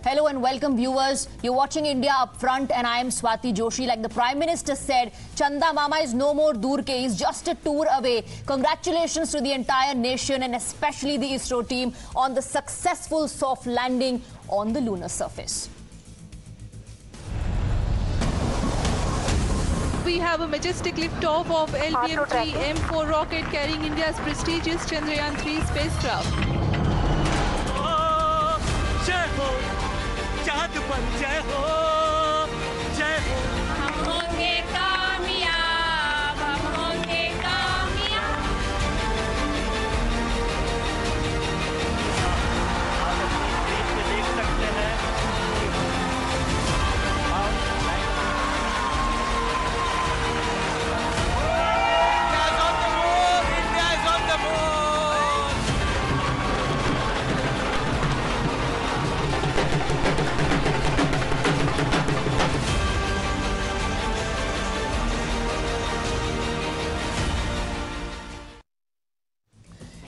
Hello and welcome viewers. You're watching India Upfront and I am Swati Joshi. Like the Prime Minister said, Chanda Mama is no more dur ke, he's just a tour away. Congratulations to the entire nation and especially the ISRO team on the successful soft landing on the lunar surface. We have a majestic liftoff of LBM-3 M4 rocket carrying India's prestigious Chandrayaan 3 spacecraft. जय हो चाँद पर जय हो जय हो हम होंगे कामयाब हम होंगे कामयाब आप अपनी स्क्रीन पे देख सकते हैं India is on the move.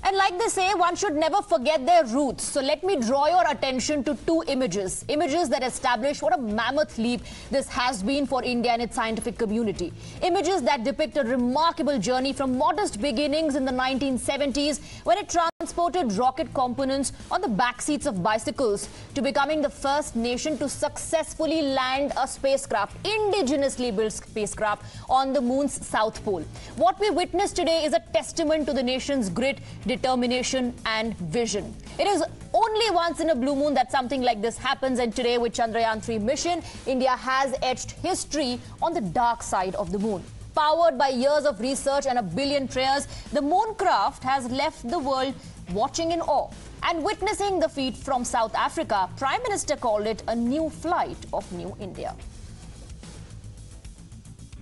And like they say, one should never forget their roots. So let me draw your attention to two images. Images that establish what a mammoth leap this has been for India and its scientific community. Images that depict a remarkable journey from modest beginnings in the 1970s when it transported rocket components on the backseats of bicycles to becoming the first nation to successfully land a spacecraft, indigenously built spacecraft, on the moon's south pole. What we witnessed today is a testament to the nation's grit, determination and vision. It is only once in a blue moon that something like this happens, and today with Chandrayaan 3 mission, India has etched history on the dark side of the moon. Powered by years of research and a billion prayers, the moon craft has left the world watching in awe. And witnessing the feat from South Africa, Prime Minister called it a new flight of New India.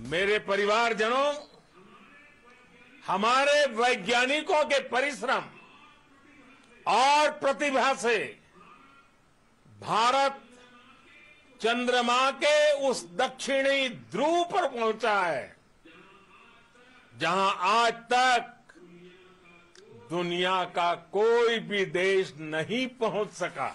मेरे परिवारजनों, हमारे वैज्ञानिकों के परिश्रम और प्रतिभा से भारत चंद्रमा के उस दक्षिणी ध्रुव पर पहुंचा है जहां आज तक दुनिया का कोई भी देश नहीं पहुंच सका.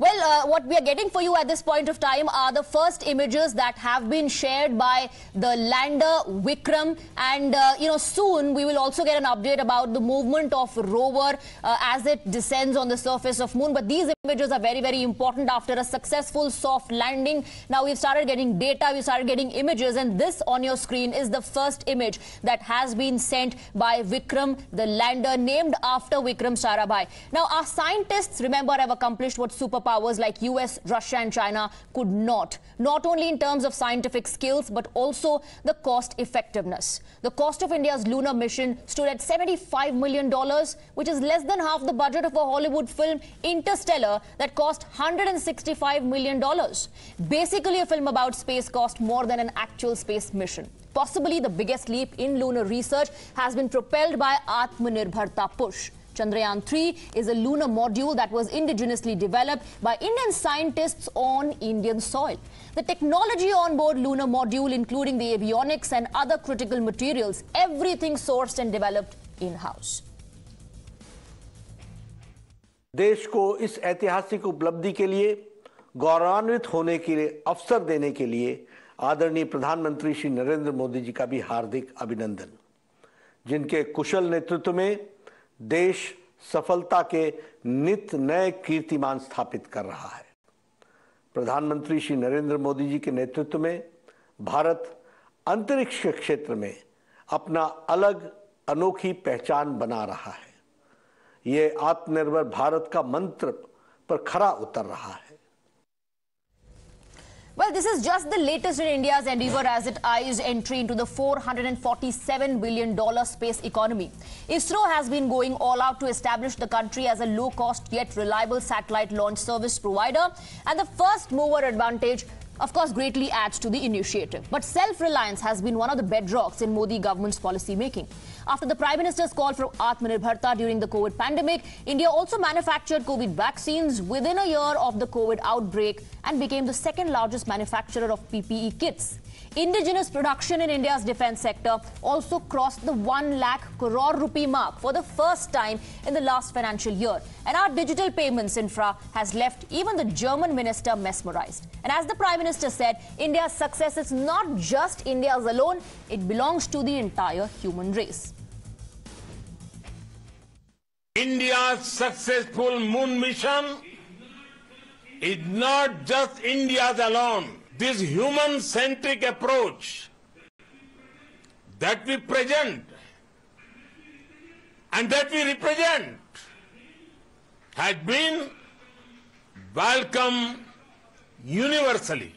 Well, what we are getting for you at this point of time are the first images that have been shared by the lander Vikram, and soon we will also get an update about the movement of rover as it descends on the surface of moon. But these images are very, very important after a successful soft landing. Now we've started getting data, we started getting images, and this on your screen is the first image that has been sent by Vikram, the lander named after Vikram Sarabhai. Now our scientists, remember, have accomplished what superpowers like US, Russia and China could not only in terms of scientific skills but also the cost effectiveness. The cost of India's lunar mission stood at $75 million, which is less than half the budget of a Hollywood film, Interstellar, that cost $165 million. Basically, a film about space cost more than an actual space mission. Possibly the biggest leap in lunar research has been propelled by Atmanirbharta push. Chandrayaan 3 is a lunar module that was indigenously developed by Indian scientists on Indian soil. The technology on board lunar module, including the avionics and other critical materials, everything sourced and developed in-house. देश को इस ऐतिहासिक उपलब्धि के लिए गौरवान्वित होने के लिए अवसर देने के लिए आदरणीय प्रधानमंत्री श्री नरेंद्र मोदी जी का भी हार्दिक अभिनंदन, जिनके कुशल नेतृत्व में देश सफलता के नित नए कीर्तिमान स्थापित कर रहा है. प्रधानमंत्री श्री नरेंद्र मोदी जी के नेतृत्व में भारत अंतरिक्ष के क्षेत्र में अपना अलग अनोखी पहचान बना रहा है. ये आत्मनिर्भर भारत का मंत्र पर खरा उतर रहा है. Well, this is just the latest in India's endeavor as it eyes entry into the $447 billion space economy. ISRO has been going all out to establish the country as a low-cost yet reliable satellite launch service provider, and the first mover advantage, of course, greatly adds to the initiative. But self-reliance has been one of the bedrocks in Modi government's policy making. After the Prime Minister's call for Atmanirbharta during the COVID pandemic, India also manufactured COVID vaccines within a year of the COVID outbreak and became the second largest manufacturer of PPE kits. indigenous production in India's defense sector also crossed the 1 lakh crore rupee mark for the first time in the last financial year. And our digital payments infra has left even the German minister mesmerized. And as the Prime Minister said, India's success is not just India's alone, it belongs to the entire human race. India's successful moon mission is not just India's alone. This human-centric approach that we present and that we represent has been welcomed universally.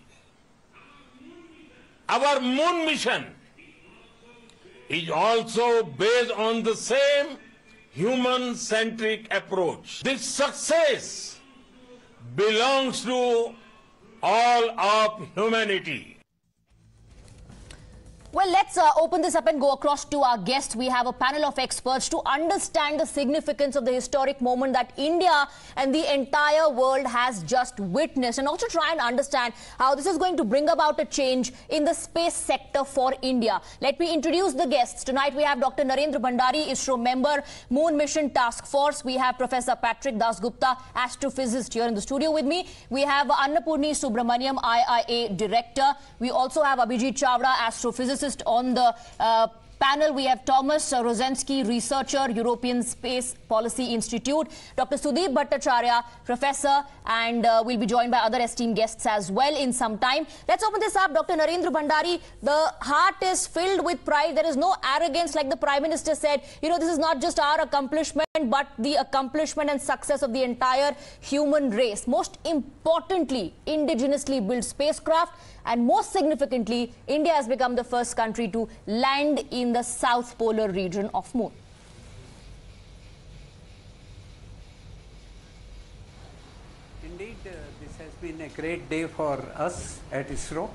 Our moon mission is also based on the same human-centric approach. This success belongs to all of humanity. Well, let's open this up and go across to our guests. We have a panel of experts to understand the significance of the historic moment that India and the entire world has just witnessed, and also try and understand how this is going to bring about a change in the space sector for India. Let me introduce the guests. Tonight we have Dr. Narendra Bhandari, ISRO member, Moon Mission Task Force. We have Professor Patrick Dasgupta, astrophysicist, here in the studio with me. We have Annapurni Subramaniam, IIA director. We also have Abhijit Chavda, astrophysicist. On the panel, we have Tomas Hrozensky, researcher, European Space Policy Institute, Dr. Sudip Bhattacharyya, professor, and we'll be joined by other esteemed guests as well in some time. Let's open this up. Dr. Narendra Bhandari, the heart is filled with pride. There is no arrogance, like the Prime Minister said. You know, this is not just our accomplishment, but the accomplishment and success of the entire human race. Most importantly, indigenously built spacecraft. And most significantly, India has become the first country to land in the south polar region of Moon. Indeed, this has been a great day for us at ISRO.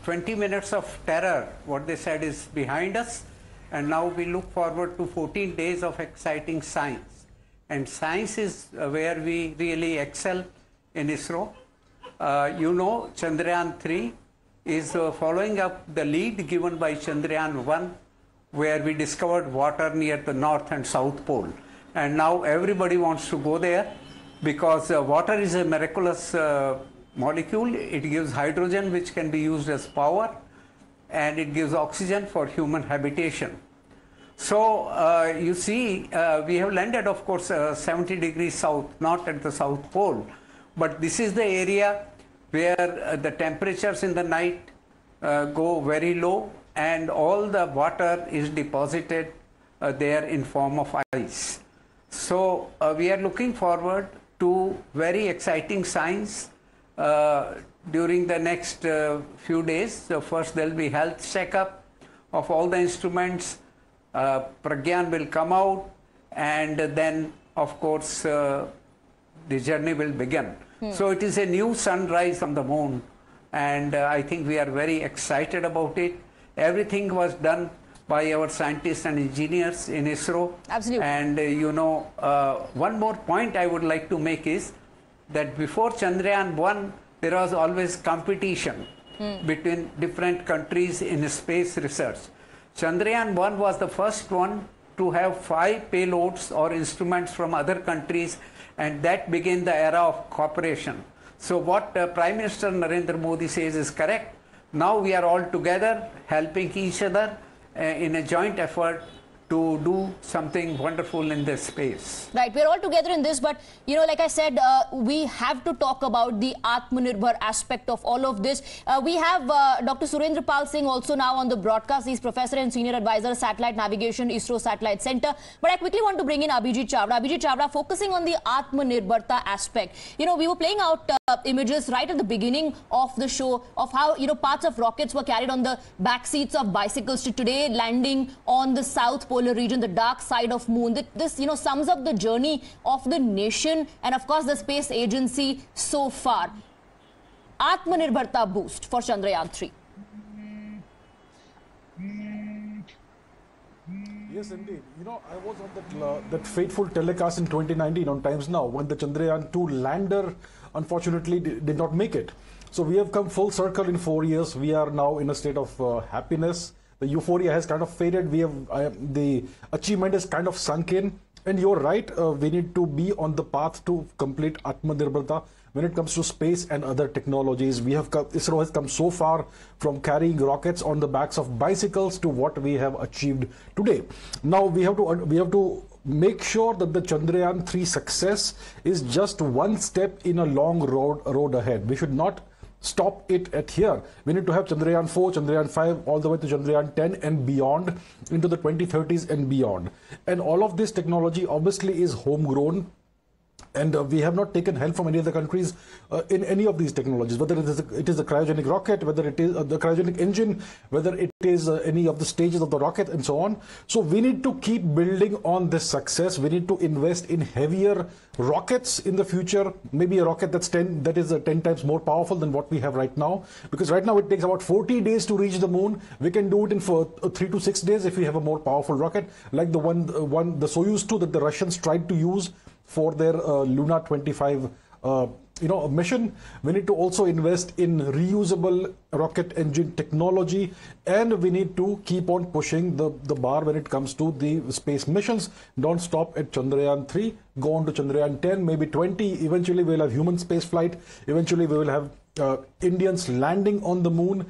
20 minutes of terror, what they said, is behind us. And now we look forward to 14 days of exciting science. And science is where we really excel in ISRO. You know, Chandrayaan 3 is following up the lead given by Chandrayaan 1, where we discovered water near the north and south pole. And now everybody wants to go there because water is a miraculous molecule. It gives hydrogen, which can be used as power, and it gives oxygen for human habitation. So you see, we have landed, of course, 70 degrees south, not at the south pole. But this is the area where the temperatures in the night go very low, and all the water is deposited there in form of ice. So we are looking forward to very exciting science during the next few days. So first there will be health checkup of all the instruments. Pragyan will come out, and then, of course, the journey will begin. So it is a new sunrise on the moon, and I think we are very excited about it. Everything was done by our scientists and engineers in ISRO. Absolutely. And you know, one more point I would like to make is that before Chandrayaan 1, there was always competition between different countries in space research. Chandrayaan 1 was the first one to have 5 payloads or instruments from other countries, and that began the era of cooperation. So what Prime Minister Narendra Modi says is correct. Now we are all together helping each other in a joint effort to do something wonderful in this space. Right, we're all together in this, but you know, like I said, we have to talk about the Atmanirbhar aspect of all of this. We have Dr. Surendra Pal Singh also now on the broadcast. He's Professor and Senior Advisor, Satellite Navigation, ISRO Satellite Center. But I quickly want to bring in Abhijit Chavda. Abhijit Chavda, focusing on the Atmanirbharta aspect. You know, we were playing out images right at the beginning of the show of how, you know, parts of rockets were carried on the back seats of bicycles to today landing on the south polar region, the dark side of moon. This, you know, sums up the journey of the nation and, of course, the space agency so far. Atmanirbharta boost for Chandrayaan 3. Yes, indeed. You know, I was on that fateful telecast in 2019 on Times Now when the Chandrayaan 2 lander unfortunately did not make it. So we have come full circle in 4 years. We are now in a state of happiness. The euphoria has kind of faded. The achievement is kind of sunk in. And you're right, we need to be on the path to complete Atmanirbharta when it comes to space and other technologies. ISRO has come so far from carrying rockets on the backs of bicycles to what we have achieved today. Now we have to make sure that the Chandrayaan 3 success is just one step in a long road ahead. We should not stop it at here. We need to have Chandrayaan 4, Chandrayaan 5, all the way to Chandrayaan 10 and beyond, into the 2030s and beyond. And all of this technology obviously is homegrown. And we have not taken help from any other countries in any of these technologies, whether it is a cryogenic rocket, whether it is the cryogenic engine, whether it is any of the stages of the rocket and so on. So we need to keep building on this success. We need to invest in heavier rockets in the future, maybe a rocket that is 10 times more powerful than what we have right now. Because right now it takes about 40 days to reach the moon. We can do it in 3 to 6 days if we have a more powerful rocket, like the Soyuz 2 that the Russians tried to use for their Luna 25 mission. We need to also invest in reusable rocket engine technology, and we need to keep on pushing the bar when it comes to the space missions. Don't stop at Chandrayaan 3, go on to Chandrayaan 10, maybe 20. Eventually we'll have human space flight. Eventually we will have Indians landing on the moon.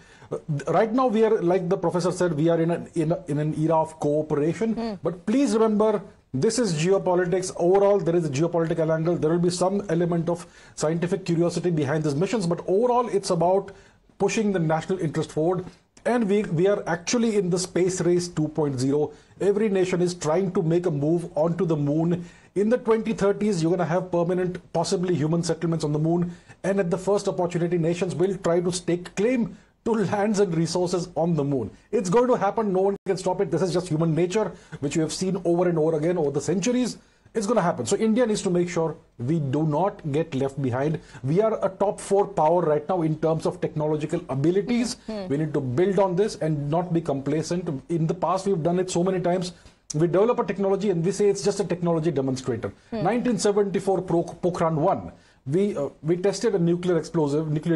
Right now we are, like the professor said, we are in an era of cooperation. But please remember, this is geopolitics. Overall, there is a geopolitical angle. There will be some element of scientific curiosity behind these missions, but overall, it's about pushing the national interest forward. And we are actually in the space race 2.0. Every nation is trying to make a move onto the moon. In the 2030s, you're going to have permanent, possibly human settlements on the moon. And at the first opportunity, nations will try to stake claim to lands and resources on the moon. It's going to happen. No one can stop it. This is just human nature, which we have seen over and over again over the centuries. It's going to happen. So India needs to make sure we do not get left behind. We are a top 4 power right now in terms of technological abilities. We need to build on this and not be complacent. In the past, we've done it so many times. We develop a technology and we say it's just a technology demonstrator. 1974 Pokhran 1. We tested a nuclear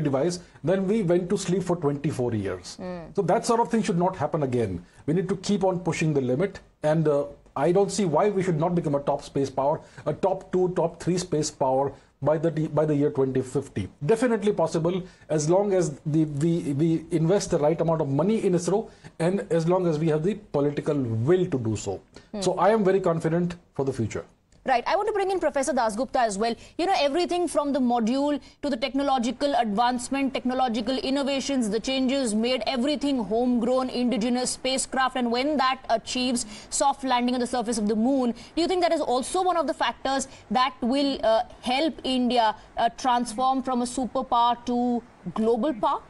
device, then we went to sleep for 24 years. So that sort of thing should not happen again. We need to keep on pushing the limit, and I don't see why we should not become a top space power, a top 2, top 3 space power by the year 2050. Definitely possible, as long as we invest the right amount of money in ISRO, and as long as we have the political will to do so. So I am very confident for the future. Right. I want to bring in Professor Dasgupta as well. You know, everything from the module to the technological advancement, technological innovations, the changes made, everything homegrown, indigenous spacecraft. And when that achieves soft landing on the surface of the moon, do you think that is also one of the factors that will help India transform from a superpower to global power?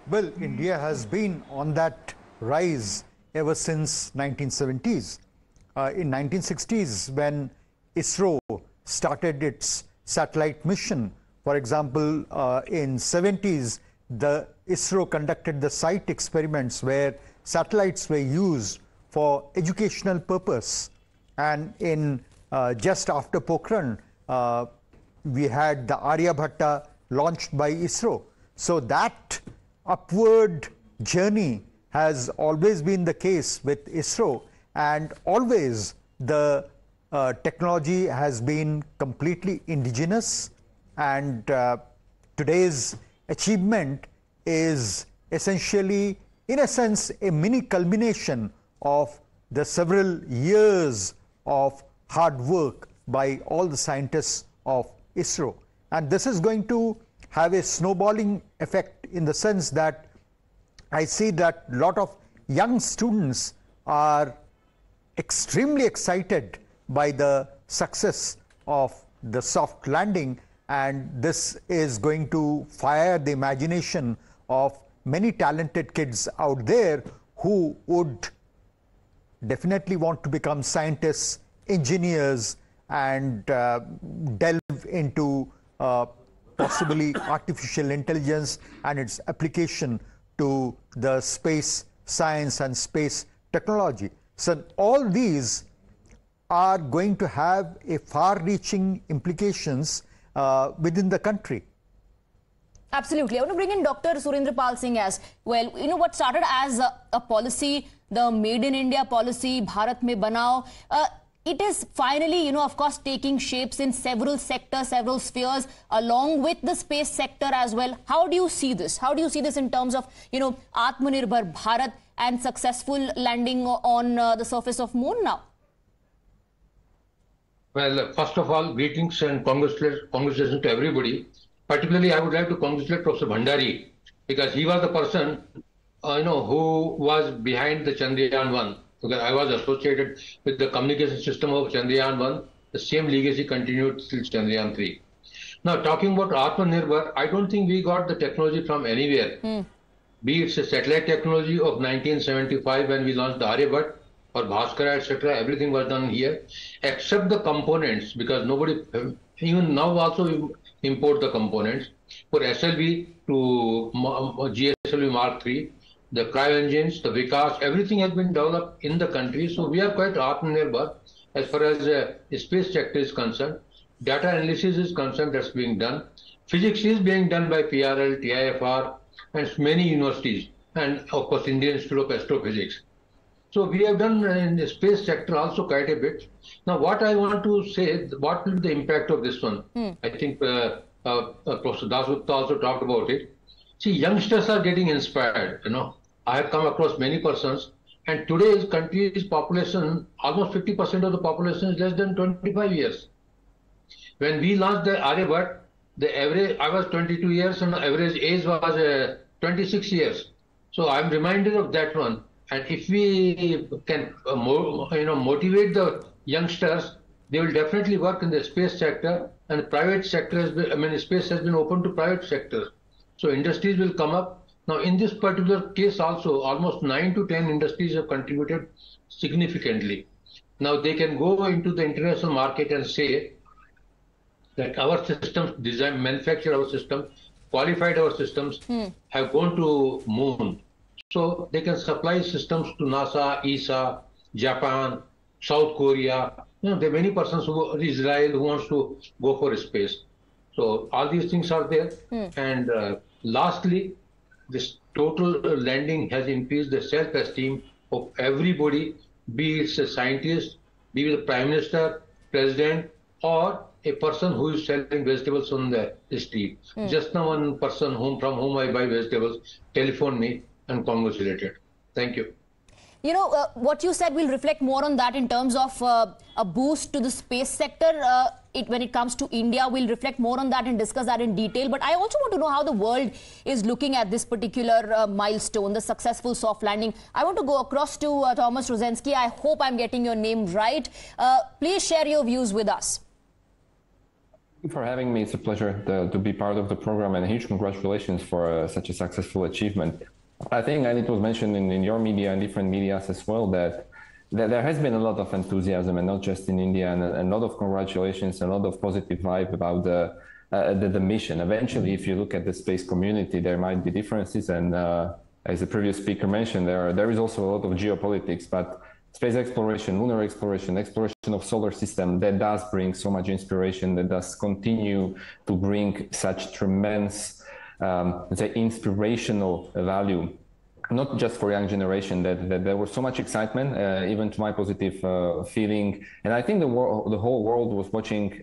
Well, India has been on that rise ever since 1970s. In 1960s, when ISRO started its satellite mission, for example, in 70s, the ISRO conducted the site experiments where satellites were used for educational purpose. And in just after Pokhran, we had the Aryabhatta launched by ISRO. So that upward journey has always been the case with ISRO. And always the technology has been completely indigenous, and today's achievement is essentially, in a sense, a mini culmination of the several years of hard work by all the scientists of ISRO. And this is going to have a snowballing effect, in the sense that I see that a lot of young students are extremely excited by the success of the soft landing, and this is going to fire the imagination of many talented kids out there who would definitely want to become scientists, engineers, and delve into possibly artificial intelligence and its application to the space science and space technology. So all these are going to have a far-reaching implications within the country. Absolutely. I want to bring in Dr. Surendrapal Singh as well. You know, what started as a policy, the Made in India policy, Bharat Mein Banao, it is finally, you know, of course, taking shapes in several sectors, several spheres, along with the space sector as well. How do you see this? How do you see this in terms of, you know, Atmanirbhar Bharat and successful landing on the surface of moon now? Well, first of all, greetings and congratulations to everybody. Particularly, I would like to congratulate Professor Bhandari, because he was the person, who was behind the Chandrayaan 1. Because I was associated with the communication system of Chandrayaan 1. The same legacy continued till Chandrayaan 3. Now, talking about Atmanirbhar, I don't think we got the technology from anywhere. Be it a satellite technology of 1975 when we launched the Aryabhat or Bhaskara, etc. Everything was done here, except the components, because nobody, even now also we import the components. For SLV to GSLV Mark III, the cryo engines, the Vikas, everything has been developed in the country. So we are quite Atmanirbhar as far as the space sector is concerned. Data analysis is concerned, that's being done. Physics is being done by PRL, TIFR, and many universities, and of course Indian Institute of Astrophysics. So we have done in the space sector also quite a bit. Now what I want to say, what will be the impact of this one? I think Professor Dasgupta also talked about it. See, youngsters are getting inspired, I have come across many persons, and today's country's population, almost 50% of the population is less than 25 years. When we launched the Aryabhat, the average, I was 22 years and the average age was 26 years. So I'm reminded of that one. And if we can motivate the youngsters, they will definitely work in the space sector, and the private sector has been, space has been open to private sectors. So industries will come up. Now in this particular case also, almost 9 to 10 industries have contributed significantly. Now they can go into the international market and say that our systems, manufacture our systems, qualified our systems, have gone to moon. So they can supply systems to NASA, ESA, Japan, South Korea. There are many persons Israel who wants to go for space. So all these things are there. And lastly, this total landing has increased the self-esteem of everybody, be it a scientist, be it the Prime Minister, President, or a person who is selling vegetables on the street. Just now one person from whom I buy vegetables telephoned me and congratulated. Thank you. What you said will reflect more on that in terms of a boost to the space sector. When it comes to India, we'll reflect more on that and discuss that in detail. But I also want to know how the world is looking at this particular milestone, the successful soft landing. I want to go across to Tomas Hrozensky. I hope I'm getting your name right. Please share your views with us. Thank you for having me. It's a pleasure to be part of the program, and huge congratulations for such a successful achievement. I think, and it was mentioned in your media and different medias as well, that there has been a lot of enthusiasm, and not just in India, and a lot of congratulations, and a lot of positive vibe about the mission. Eventually, if you look at the space community, there might be differences, and as the previous speaker mentioned, there is also a lot of geopolitics, but space exploration, lunar exploration, exploration of solar system, that does bring so much inspiration, that does continue to bring such tremendous, let's say, inspirational value, not just for young generation, that there was so much excitement, even to my positive feeling. And I think the whole world was watching,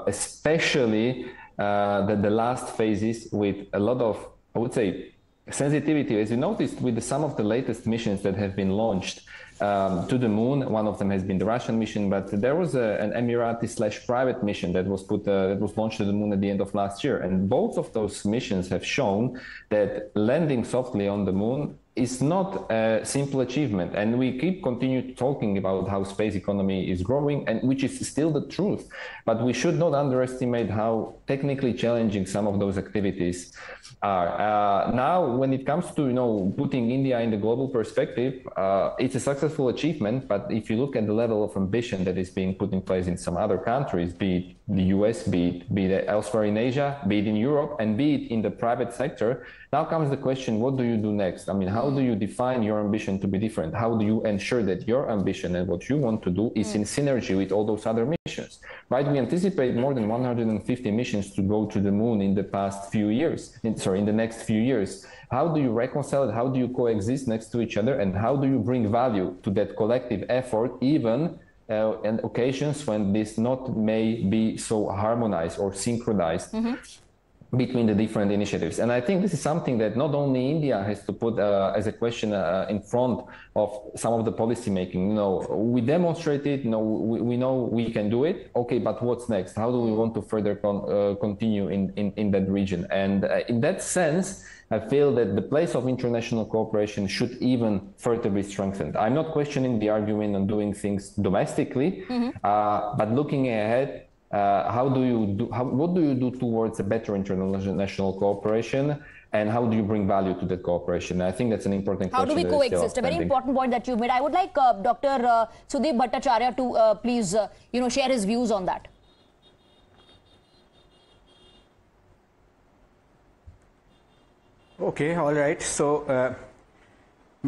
especially the last phases with a lot of, I would say, sensitivity. As you noticed with some of the latest missions that have been launched to the moon, one of them has been the Russian mission, but there was an Emirati/private mission that was launched to the moon at the end of last year. And both of those missions have shown that landing softly on the moon is not a simple achievement. And we continue talking about how space economy is growing, and which is still the truth. But we should not underestimate how technically challenging some of those activities are. Now, when it comes to putting India in the global perspective, it's a successful achievement. But if you look at the level of ambition that is being put in place in some other countries, be it the US, be it elsewhere in Asia, be it in Europe, and be it in the private sector. Now comes the question, what do you do next? I mean, how do you define your ambition to be different? How do you ensure that your ambition and what you want to do is in synergy with all those other missions, right? We anticipate more than 150 missions to go to the moon in the past few years, in the next few years. How do you reconcile it? How do you coexist next to each other? And how do you bring value to that collective effort, even and occasions when this not may be so harmonized or synchronized between the different initiatives? And I think this is something that not only India has to put as a question in front of some of the policy making. You know, we demonstrated, you know, we know we can do it. Okay, but what's next? How do we want to further continue in that region? And in that sense, I feel that the place of international cooperation should even further be strengthened. I'm not questioning the argument on doing things domestically, but looking ahead, what do you do towards a better international cooperation, and how do you bring value to that cooperation? I think that's an important question. How do we coexist? A very important point that you've made. I would like Dr. Sudip Bhattacharyya to please, share his views on that. Okay, all right. So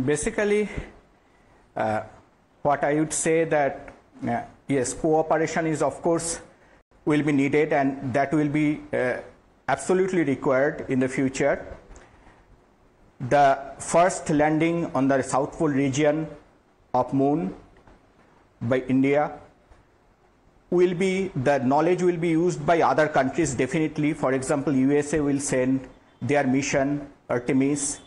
basically, what I would say that yes, cooperation is of course will be needed, and that will be absolutely required in the future. The first landing on the South Pole region of Moon by India will be, the knowledge will be used by other countries definitely. For example, USA will send their mission, Artemis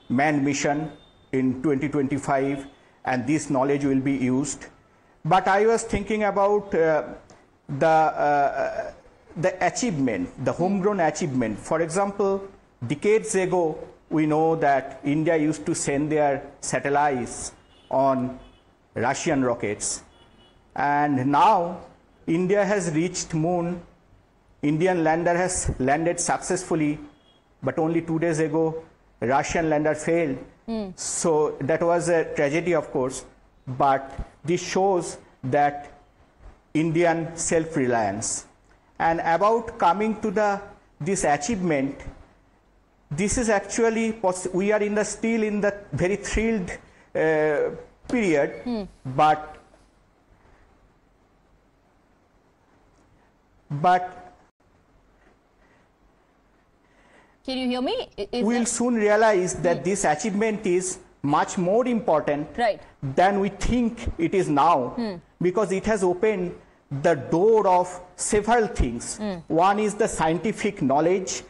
manned mission in 2025, and this knowledge will be used. But I was thinking about the achievement, the homegrown achievement. For example, decades ago, we know that India used to send their satellites on Russian rockets. And now India has reached moon. Indian lander has landed successfully, but only 2 days ago, Russian lander failed. So that was a tragedy, of course, but this shows that Indian self-reliance. And about coming to this achievement, this is actually, we are still in the very thrilled period, but can you hear me? We'll soon realize that this achievement is much more important than we think it is now, because it has opened the door of several things. One is the scientific knowledge.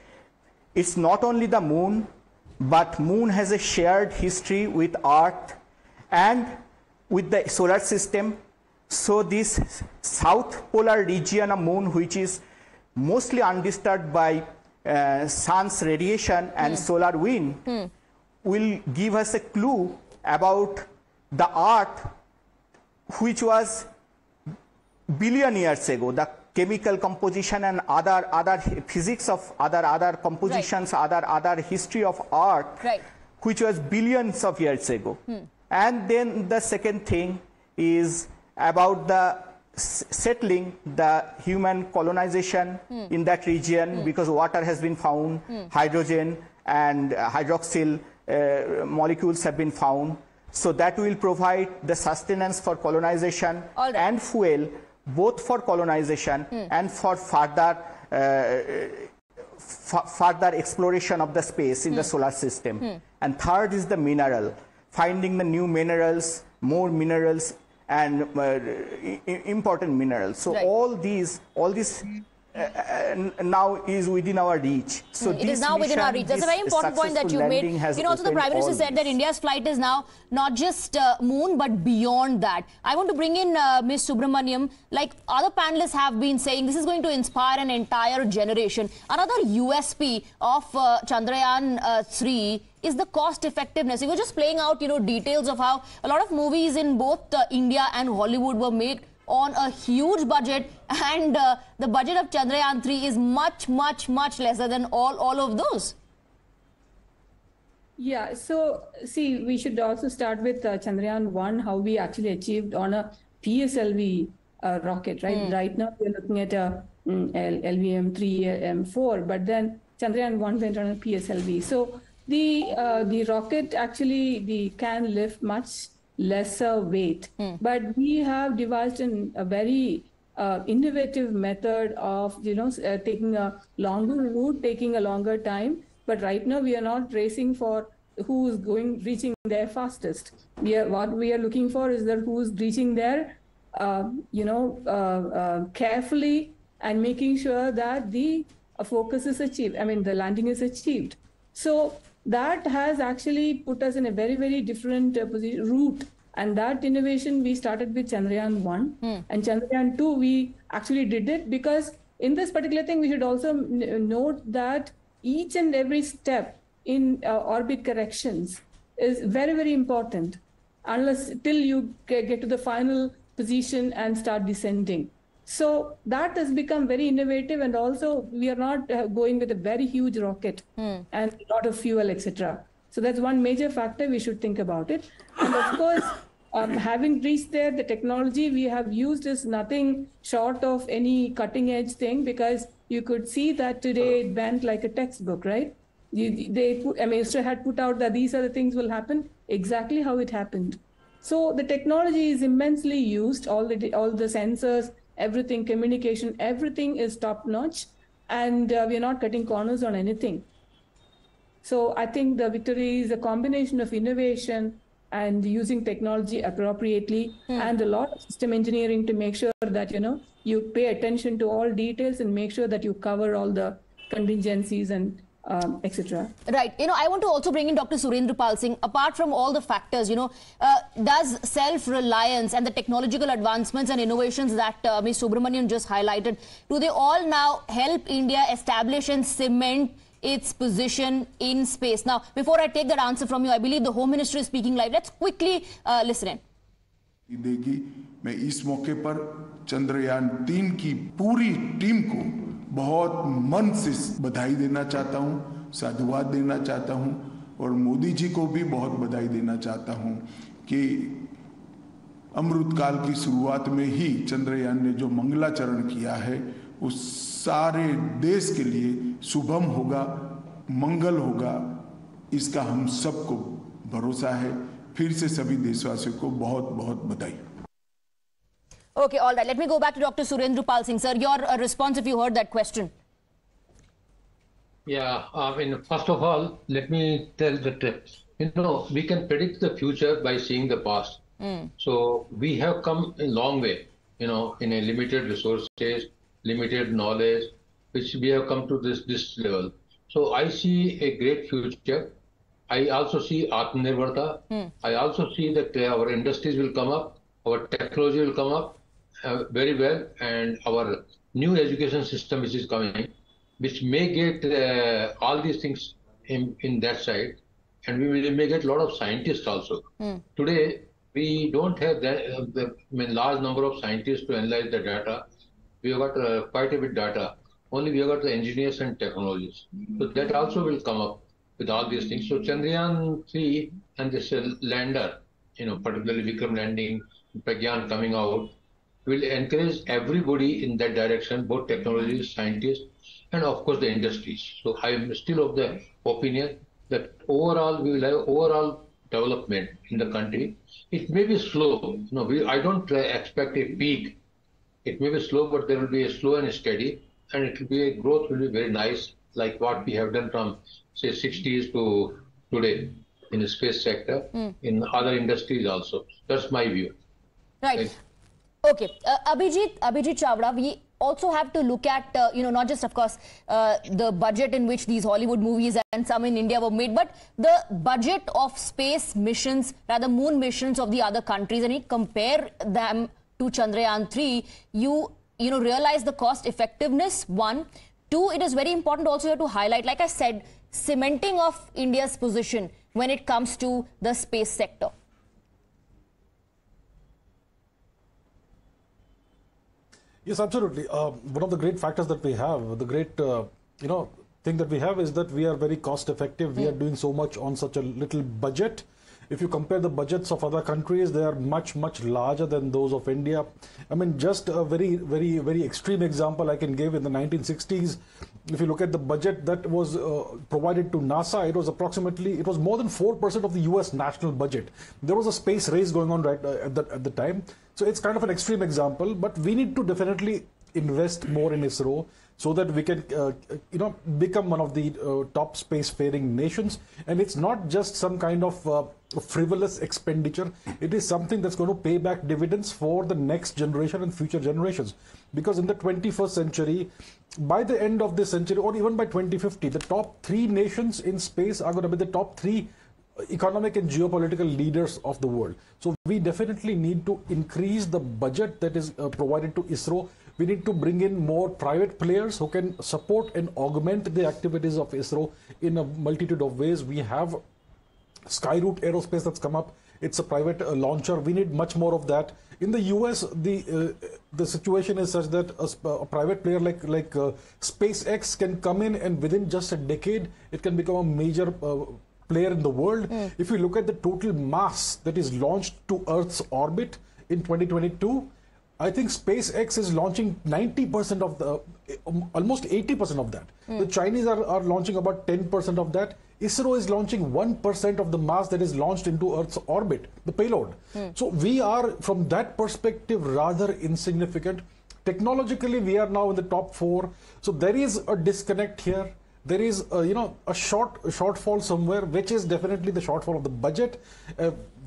It's not only the moon, but moon has a shared history with Earth and with the solar system. So this south polar region of moon, which is mostly undisturbed by sun's radiation and solar wind, will give us a clue about the Earth, which was billion years ago, the chemical composition and other physics of other compositions, other history of Earth, which was billions of years ago. And then the second thing is about the settling, the human colonization in that region, because water has been found, hydrogen and hydroxyl molecules have been found. So that will provide the sustenance for colonization and fuel, both for colonization and for further exploration of the space in the solar system. And third is the mineral, finding the new minerals, more minerals, and important minerals. So all these now is within our reach. So it is now within our reach. That's a very important point that you made. Also, the Prime Minister said that India's flight is now not just moon, but beyond that. I want to bring in Ms. Subramaniam. Like other panelists have been saying, this is going to inspire an entire generation. Another USP of Chandrayaan 3 is the cost effectiveness. You were just playing out, details of how a lot of movies in both India and Hollywood were made on a huge budget, and the budget of Chandrayaan 3 is much lesser than all of those. Yeah, so see, we should also start with Chandrayaan 1, how we actually achieved on a PSLV rocket, right? Right now we're looking at a LVM-3, M4, but then Chandrayaan 1 went on a PSLV. So the rocket actually can lift much lesser weight, but we have devised a very innovative method of taking a longer route, taking a longer time. But right now we are not racing for who's reaching there fastest. What we are looking for is that who's reaching there carefully and making sure that the focus is achieved. I mean, the landing is achieved. So that has actually put us in a very, very different route. And that innovation we started with Chandrayaan 1 and Chandrayaan 2, we actually did it because in this particular thing, we should also note that each and every step in orbit corrections is very, very important till you get to the final position and start descending. So that has become very innovative, and also we are not going with a very huge rocket and a lot of fuel, etc. So that's one major factor we should think about it. And of course, having reached there, the technology we have used is nothing short of any cutting edge thing, because you could see that today it went like a textbook, right? ISRO had put out that these are the things will happen, exactly how it happened. So the technology is immensely used, all the sensors, everything, communication, everything is top notch, and we are not cutting corners on anything. So I think the victory is a combination of innovation and using technology appropriately and a lot of system engineering to make sure that, you pay attention to all details and make sure that you cover all the contingencies and etc. Right. I want to also bring in Dr. Surendra Pal Singh. Apart from all the factors, does self-reliance and the technological advancements and innovations that Ms. Subramanian just highlighted, do they all now help India establish and cement its position in space? Now, before I take that answer from you, I believe the Home Minister is speaking live. Let's quickly listen in. मैं इस मौके पर चंद्रयान 3 की पूरी team को बहुत मन से बधाई देना चाहता हूं, साधुवाद देना चाहता हूं, और मोदी जी को भी बहुत बधाई देना चाहता हूं कि अमृतकाल की शुरुआत में ही चंद्रयान ने जो मंगलाचरण किया है, उस सारे देश के लिए शुभम होगा, मंगल होगा, इसका हम सबको भरोसा है। फिर से सभी देशवासियों को बहुत बहुत बधाई। Okay, all right. Let me go back to Dr. Surendra Pal Singh, sir. Your response if you heard that question. Yeah, first of all, let me tell that, we can predict the future by seeing the past. So we have come a long way, in a limited resources, limited knowledge, which we have come to this level. So I see a great future. I also see Atmanirbharta. I also see that our industries will come up, our technology will come up very well, and our new education system which is coming, which may get all these things in that side, and we may get a lot of scientists also. Today, we don't have large number of scientists to analyze the data. We have got quite a bit data. Only we have got the engineers and technologists. So that also will come up with all these things. So Chandrayaan 3 and this lander, particularly Vikram landing, Pragyan coming out, will encourage everybody in that direction, both technologists, scientists, and of course the industries. So I am still of the opinion that overall we will have overall development in the country. It may be slow. I don't expect a peak. It may be slow, but there will be a slow and steady, and it will be a growth will be very nice, like what we have done from say 60s to today in the space sector, in other industries also. That's my view. Right. Okay. Abhijit Chavda, we also have to look at, not just, of course, the budget in which these Hollywood movies and some in India were made, but the budget of space missions, rather moon missions of the other countries, and you compare them to Chandrayaan 3, you realize the cost effectiveness, one. Two, it is very important also here to highlight, like I said, cementing of India's position when it comes to the space sector. Yes, absolutely. One of the great factors that we have, the great, thing that we have is that we are very cost effective. We are doing so much on such a little budget. If you compare the budgets of other countries, they are much, much larger than those of India. I mean, just a very extreme example I can give. In the 1960s, if you look at the budget that was provided to NASA, it was more than 4% of the US national budget. There was a space race going on right at the time. So it's kind of an extreme example, but we need to definitely invest more in ISRO so that we can become one of the top spacefaring nations. And it's not just some kind of frivolous expenditure. It is something that's going to pay back dividends for the next generation and future generations. Because in the 21st century, by the end of this century, or even by 2050, the top 3 nations in space are going to be the top 3 economic and geopolitical leaders of the world. So we definitely need to increase the budget that is provided to ISRO. We need to bring in more private players who can support and augment the activities of ISRO in a multitude of ways. We have Skyroot Aerospace that's come up. It's a private launcher. We need much more of that. In the US, the situation is such that a private player like SpaceX can come in, and within just a decade, it can become a major player in the world. If we look at the total mass that is launched to Earth's orbit in 2022, I think SpaceX is launching 90% of the, almost 80% of that. The Chinese are launching about 10% of that. ISRO is launching 1% of the mass that is launched into Earth's orbit, the payload. So we are, from that perspective, rather insignificant. Technologically, we are now in the top 4. So there is a disconnect here. There is a shortfall somewhere, which is definitely the shortfall of the budget.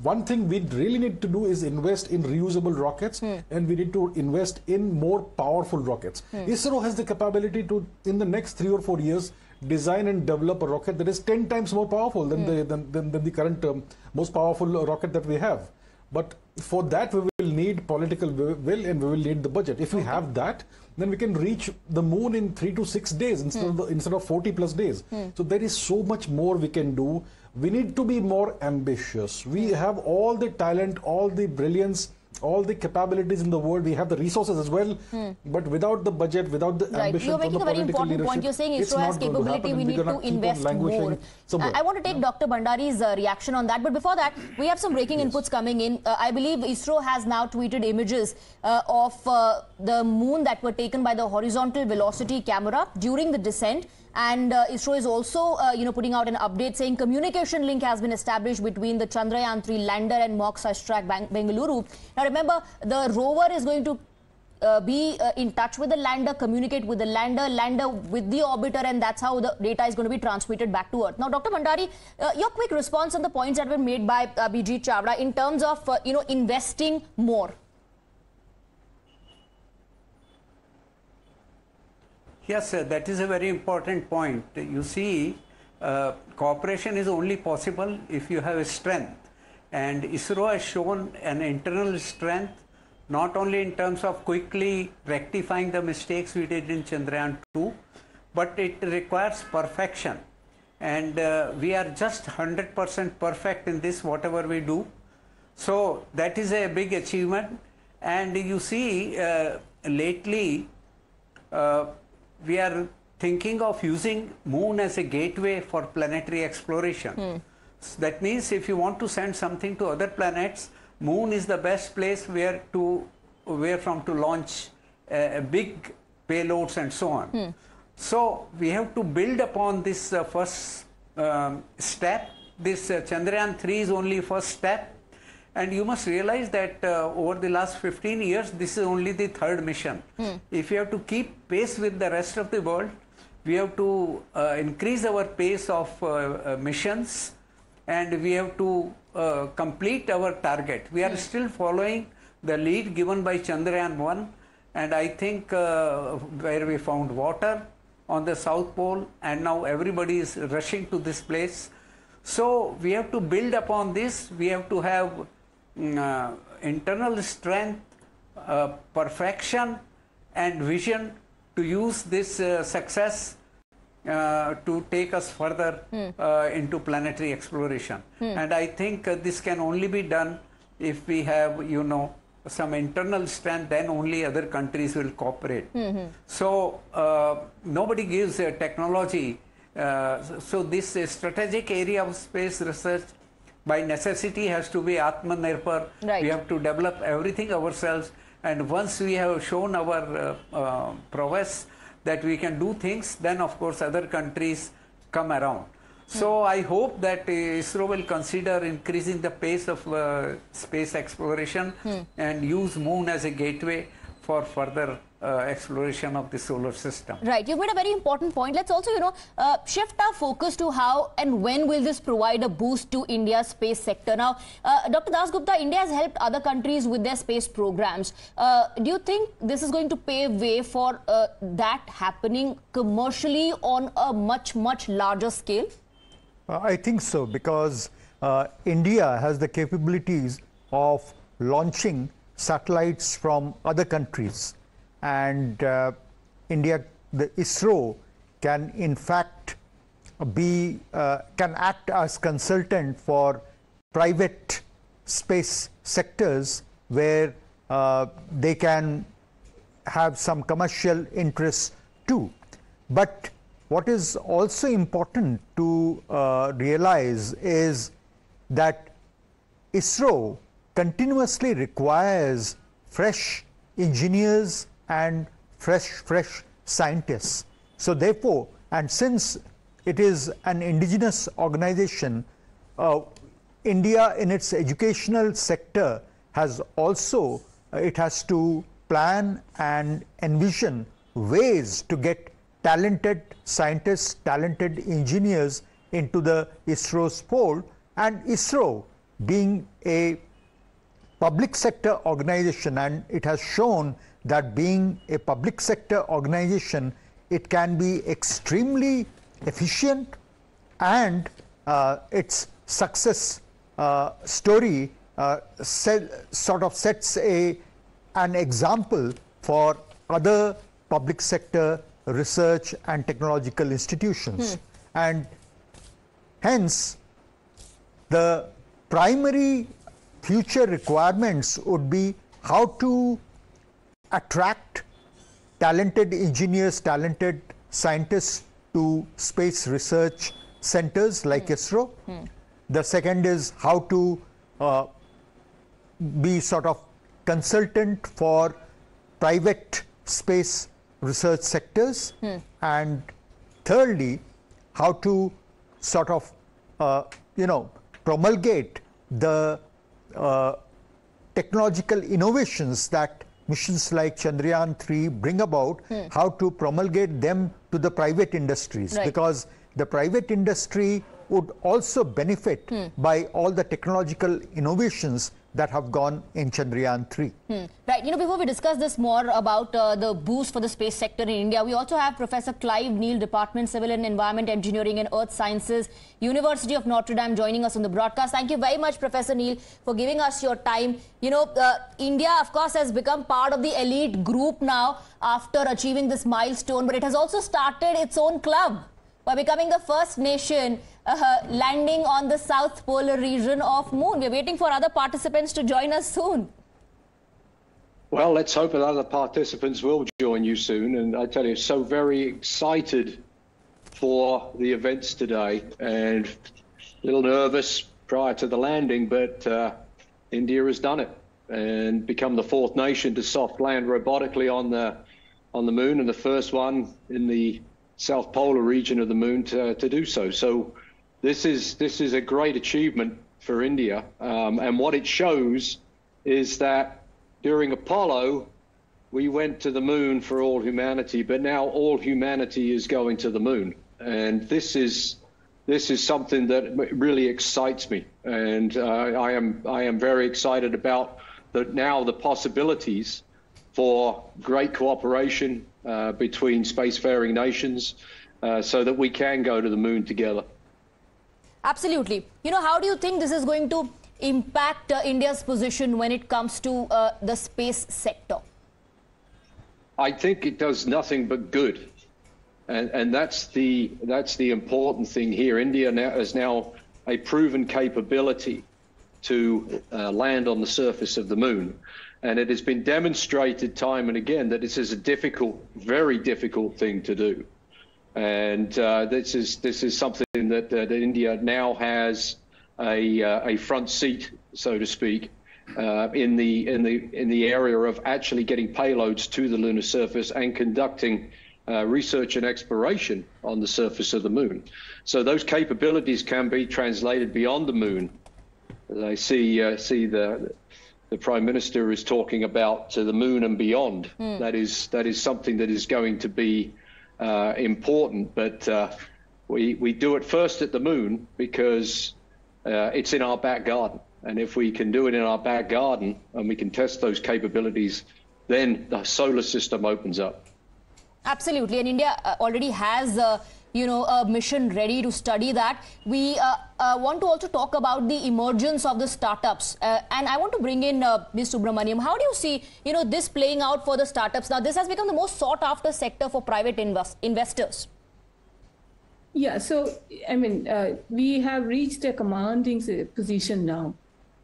One thing we really need to do is invest in reusable rockets, and we need to invest in more powerful rockets. ISRO has the capability to, in the next 3 or 4 years, design and develop a rocket that is 10 times more powerful than the current most powerful rocket that we have. But for that, we will need political will, and we will need the budget. If we have that, then we can reach the moon in 3 to 6 days instead of 40 plus days. So there is so much more we can do. We need to be more ambitious. We have all the talent, all the brilliance, all the capabilities in the world. We have the resources as well, but without the budget, without the ambition, you're making a very important point. You're saying ISRO has capability. We need to invest more. I want to take Dr. Bhandari's reaction on that. But before that, we have some breaking inputs coming in. I believe ISRO has now tweeted images of the moon that were taken by the horizontal velocity camera during the descent. And ISRO is also, putting out an update saying communication link has been established between the Chandrayaan 3 lander and mock such track Bengaluru. Now remember, the rover is going to be in touch with the lander, communicate with the lander with the orbiter, and that's how the data is going to be transmitted back to Earth. Now, Dr. Bhandari, your quick response on the points that were made by Abhijit Chawda in terms of, investing more. Yes, sir, that is a very important point. You see, cooperation is only possible if you have a strength. And ISRO has shown an internal strength, not only in terms of quickly rectifying the mistakes we did in Chandrayaan 2, but it requires perfection. And we are just 100% perfect in this, whatever we do. So that is a big achievement. And you see, lately, we are thinking of using moon as a gateway for planetary exploration. So that means if you want to send something to other planets, moon is the best place where from to launch big payloads and so on. So we have to build upon this first step. This Chandrayaan 3 is only first step. And you must realize that over the last 15 years, this is only the 3rd mission. If you have to keep pace with the rest of the world, we have to increase our pace of missions, and we have to complete our target. We are still following the lead given by Chandrayaan 1, and I think where we found water on the South Pole, and now everybody is rushing to this place. So we have to build upon this. We have to have internal strength, perfection and vision to use this success to take us further into planetary exploration. And I think this can only be done if we have, some internal strength, then only other countries will cooperate. So nobody gives technology. So this strategic area of space research by necessity has to be Atmanirbhar. Right. We have to develop everything ourselves. And once we have shown our prowess that we can do things, then of course other countries come around. So I hope that ISRO will consider increasing the pace of space exploration and use moon as a gateway for further exploration of the solar system. Right, you've made a very important point. Let's also, shift our focus to how and when will this provide a boost to India's space sector. Now, Dr. Dasgupta, India has helped other countries with their space programs. Do you think this is going to pave way for that happening commercially on a much, much larger scale? I think so, because India has the capabilities of launching satellites from other countries, and India, the ISRO, can in fact be can act as consultant for private space sectors where they can have some commercial interests too. But what is also important to realize is that ISRO continuously requires fresh engineers and fresh scientists. So therefore, and since it is an indigenous organization, India in its educational sector has also, it has to plan and envision ways to get talented scientists, talented engineers into the ISRO's fold, and ISRO being a public sector organization, and it has shown that being a public sector organization, it can be extremely efficient, and its success story sort of sets an example for other public sector research and technological institutions. And hence, the primary future requirements would be how to attract talented engineers, talented scientists to space research centers like ISRO. The second is how to be sort of consultant for private space research sectors, and thirdly, how to sort of promulgate the technological innovations that missions like Chandrayaan 3 bring about, how to promulgate them to the private industries, because the private industry would also benefit by all the technological innovations that have gone in Chandrayaan 3. Right. Before we discuss this more about the boost for the space sector in India, we also have Professor Clive Neal, Department Civil and Environment Engineering and Earth Sciences, University of Notre Dame, joining us on the broadcast. Thank you very much, Professor Neal, for giving us your time. India, of course, has become part of the elite group now after achieving this milestone, but it has also started its own club by becoming the first nation landing on the south polar region of moon. We're waiting for other participants to join us soon. Well, let's hope that other participants will join you soon. And I tell you, so very excited for the events today, and a little nervous prior to the landing, but India has done it and become the fourth nation to soft land robotically on the moon, and the first one in the south polar region of the moon to do so. So this is a great achievement for India, and what it shows is that during Apollo we went to the moon for all humanity, but now all humanity is going to the moon, and this is something that really excites me, and I am very excited about the possibilities for great cooperation between spacefaring nations, so that we can go to the moon together. Absolutely. How do you think this is going to impact India's position when it comes to the space sector? I think it does nothing but good, and that's the important thing here. India has now a proven capability to land on the surface of the moon. And it has been demonstrated time and again that this is a difficult, very difficult thing to do. And this is something that India now has a front seat, so to speak, in the area of actually getting payloads to the lunar surface and conducting research and exploration on the surface of the moon. So those capabilities can be translated beyond the moon. I see the Prime Minister is talking about to the moon and beyond. That is something that is going to be important, but we do it first at the moon because it's in our back garden. And if we can do it in our back garden and we can test those capabilities, then the solar system opens up. Absolutely, and India already has a mission ready to study that. We want to also talk about the emergence of the startups, and I want to bring in Ms. Subramaniam. How do you see this playing out for the startups? Now, this has become the most sought after sector for private investors. Yeah, so I mean, we have reached a commanding position now,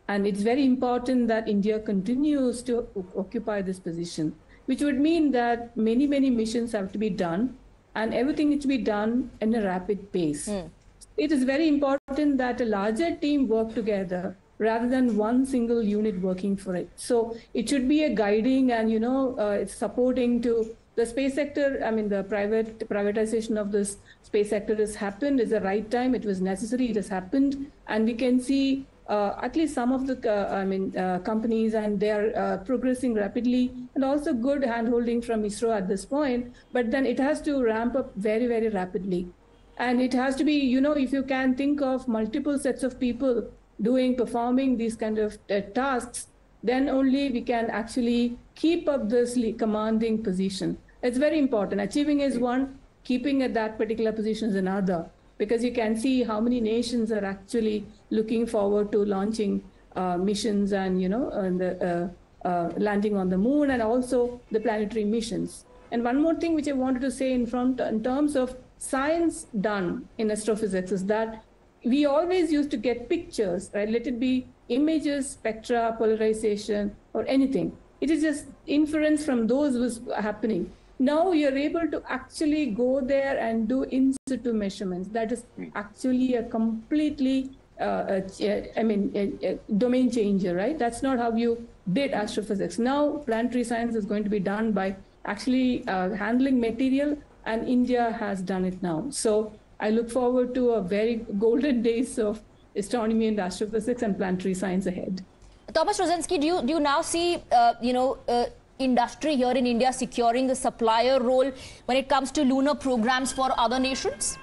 and it's very important that India continues to occupy this position, which would mean that many missions have to be done, and everything needs to be done in a rapid pace. It is very important that a larger team work together rather than one single unit working for it. So it should be a guiding and it's supporting to the space sector. I mean, the privatization of this space sector has happened. It's the right time. It was necessary. It has happened, and we can see at least some of the companies, and they are progressing rapidly, and also good handholding from ISRO at this point. But then it has to ramp up very rapidly, and it has to be if you can think of multiple sets of people performing these kind of tasks, then only we can actually keep up this commanding position. It's very important. Achieving is one, keeping at that particular position is another, because you can see how many nations are actually looking forward to launching missions and landing on the moon, and also the planetary missions. And one more thing which I wanted to say in terms of science done in astrophysics is that we always used to get pictures, right? Let it be images, spectra, polarization, or anything. It is just inference from those was happening. Now you're able to actually go there and do in situ measurements. That is actually a completely, domain changer, right? That's not how you did astrophysics. Now planetary science is going to be done by actually handling material, and India has done it now. So I look forward to a very golden days of astronomy and astrophysics and planetary science ahead. Tomas Hrozensky, do you now see, industry here in India securing the supplier role when it comes to lunar programs for other nations?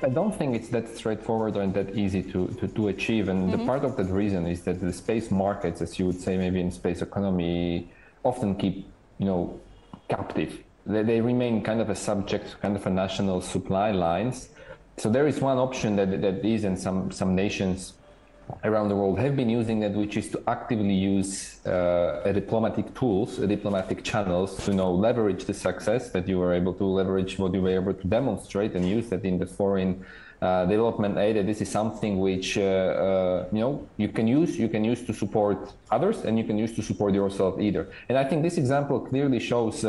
I don't think it's that straightforward and that easy to achieve. And the part of that reason is that the space markets, as you would say, maybe in space economy, often keep, captive. They remain kind of a subject, kind of a national supply lines. So there is one option that is, and some nations around the world have been using that, which is to actively use diplomatic tools, diplomatic channels to leverage the success that you were able to leverage, what you were able to demonstrate, and use that in the foreign development aid. This is something which you can use to support others, and you can use to support yourself either. And I think this example clearly shows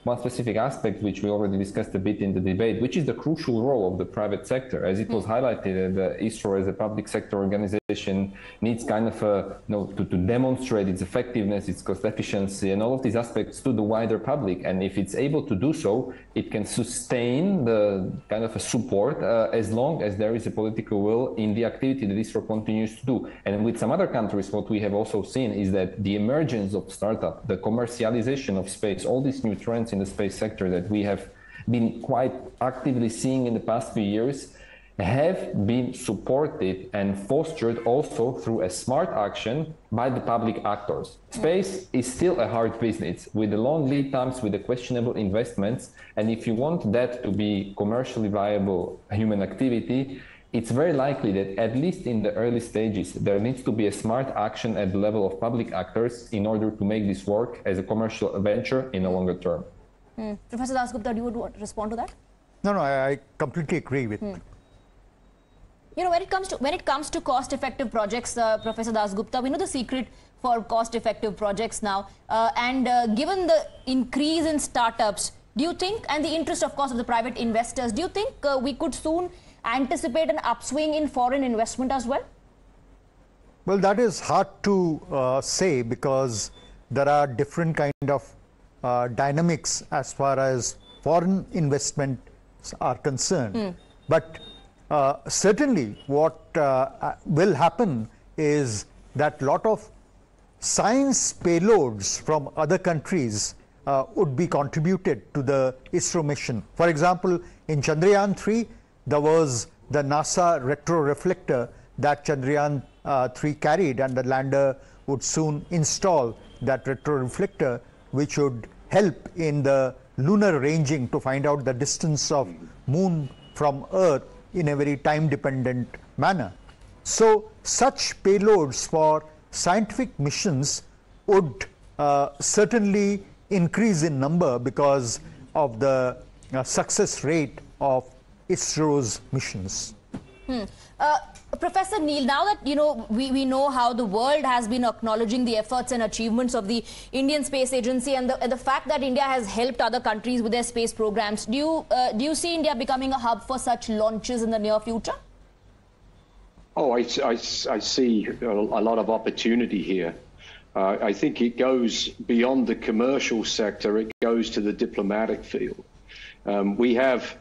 one specific aspect which we already discussed a bit in the debate, which is the crucial role of the private sector. As it was highlighted, the ISRO as a public sector organization needs kind of to demonstrate its effectiveness, its cost efficiency, and all of these aspects to the wider public. And if it's able to do so, it can sustain the kind of a support as long as there is a political will in the activity that ISRO continues to do. And with some other countries, what we have also seen is that the emergence of startup, the commercialization of space, all these new trends in the space sector that we have been quite actively seeing in the past few years have been supported and fostered also through a smart action by the public actors. Space is still a hard business with the long lead times, with the questionable investments. And if you want that to be commercially viable human activity, it's very likely that at least in the early stages, there needs to be a smart action at the level of public actors in order to make this work as a commercial venture in the longer term. Professor Dasgupta, do you want to respond to that? No, I completely agree with when it comes to cost-effective projects, Professor Dasgupta, we know the secret for cost-effective projects now. Given the increase in startups, do you think, and the interest, of course, of the private investors, do you think we could soon anticipate an upswing in foreign investment as well? Well, that is hard to say because there are different kind of dynamics as far as foreign investments are concerned. But certainly what will happen is that lot of science payloads from other countries would be contributed to the ISRO mission. For example, in Chandrayaan 3, there was the NASA retroreflector that Chandrayaan 3 carried, and the lander would soon install that retroreflector, which would help in the lunar ranging to find out the distance of moon from Earth in a very time-dependent manner. So such payloads for scientific missions would certainly increase in number because of the success rate of ISRO's missions. Professor Neil, now that we know how the world has been acknowledging the efforts and achievements of the Indian Space Agency and the fact that India has helped other countries with their space programs, do you see India becoming a hub for such launches in the near future? Oh, I see a lot of opportunity here. I think it goes beyond the commercial sector. It goes to the diplomatic field. We have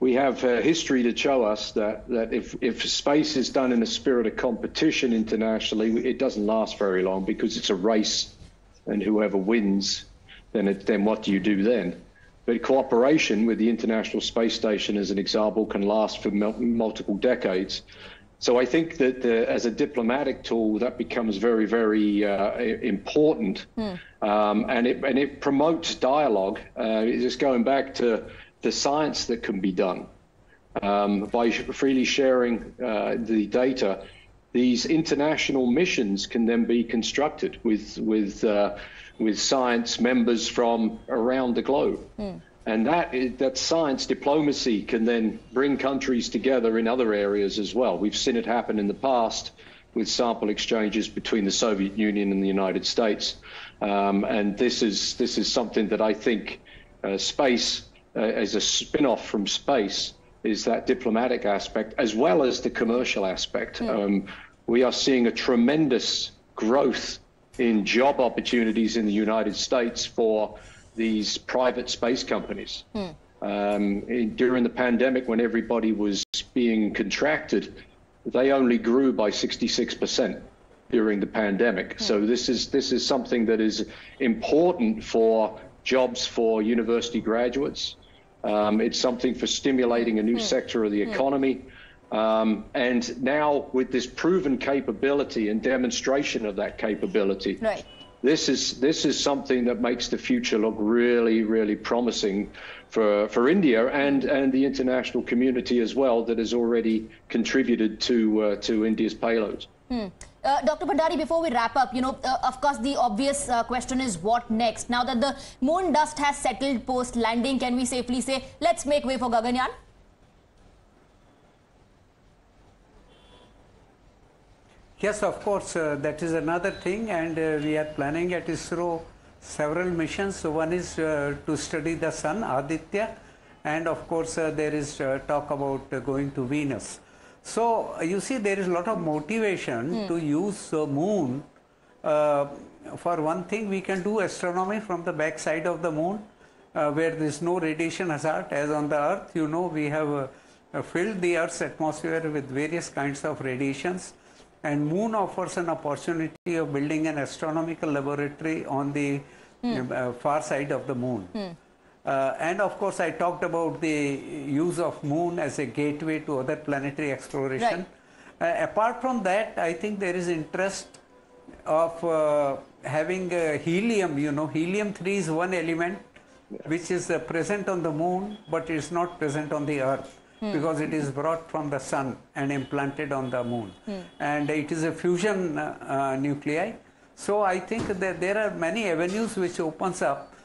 history to show us that if space is done in a spirit of competition internationally, it doesn't last very long because it's a race, and whoever wins, then what do you do then? But cooperation with the International Space Station, as an example, can last for multiple decades. So I think that as a diplomatic tool, that becomes very, very important, and it promotes dialogue. Just going back to the science that can be done by freely sharing the data. These international missions can then be constructed with science members from around the globe. And that science diplomacy can then bring countries together in other areas as well. We've seen it happen in the past with sample exchanges between the Soviet Union and the United States. And this is something that I think space, as a spin-off from space, is that diplomatic aspect as well as the commercial aspect. We are seeing a tremendous growth in job opportunities in the United States for these private space companies. During the pandemic, when everybody was being contracted, they only grew by 66% during the pandemic. So this is something that is important for jobs for university graduates. It's something for stimulating a new sector of the economy. And now with this proven capability and demonstration of that capability, this is something that makes the future look really, really promising for India and the international community as well, that has already contributed to India's payloads. Dr. Bhandari, before we wrap up, of course, the obvious question is what next? Now that the moon dust has settled post-landing, can we safely say, let's make way for Gaganyaan? Yes, of course, that is another thing, and we are planning at ISRO several missions. So one is to study the sun, Aditya, and of course there is talk about going to Venus. So you see, there is a lot of motivation to use the moon. For one thing, we can do astronomy from the back side of the moon, where there is no radiation hazard, as on the Earth. We have filled the Earth's atmosphere with various kinds of radiations. And moon offers an opportunity of building an astronomical laboratory on the far side of the moon. And of course, I talked about the use of moon as a gateway to other planetary exploration. Apart from that, I think there is interest of having helium. Helium-3 is one element which is present on the moon, but is not present on the Earth. Because it is brought from the sun and implanted on the moon. And it is a fusion nuclei. So I think that there are many avenues which opens up.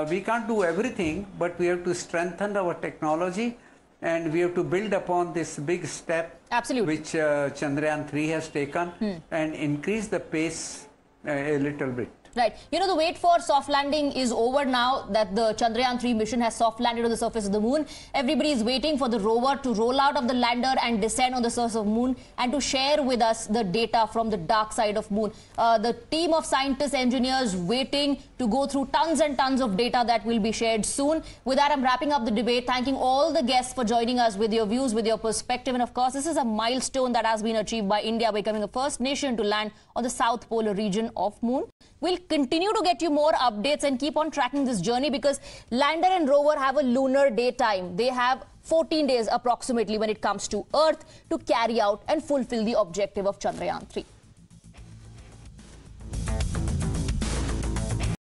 We can't do everything, but we have to strengthen our technology, and we have to build upon this big step which Chandrayaan 3 has taken and increase the pace a little bit. Right. You know, the wait for soft landing is over now that the Chandrayaan 3 mission has soft landed on the surface of the moon. Everybody is waiting for the rover to roll out of the lander and descend on the surface of the moon and to share with us the data from the dark side of moon. The team of scientists, engineers waiting to go through tons and tons of data that will be shared soon. With that, I'm wrapping up the debate, thanking all the guests for joining us with your views, with your perspective. And of course, this is a milestone that has been achieved by India, becoming the first nation to land on the South Polar region of moon. We'll continue to get you more updates and keep on tracking this journey because lander and rover have a lunar daytime. They have 14 days approximately when it comes to Earth to carry out and fulfill the objective of Chandrayaan 3.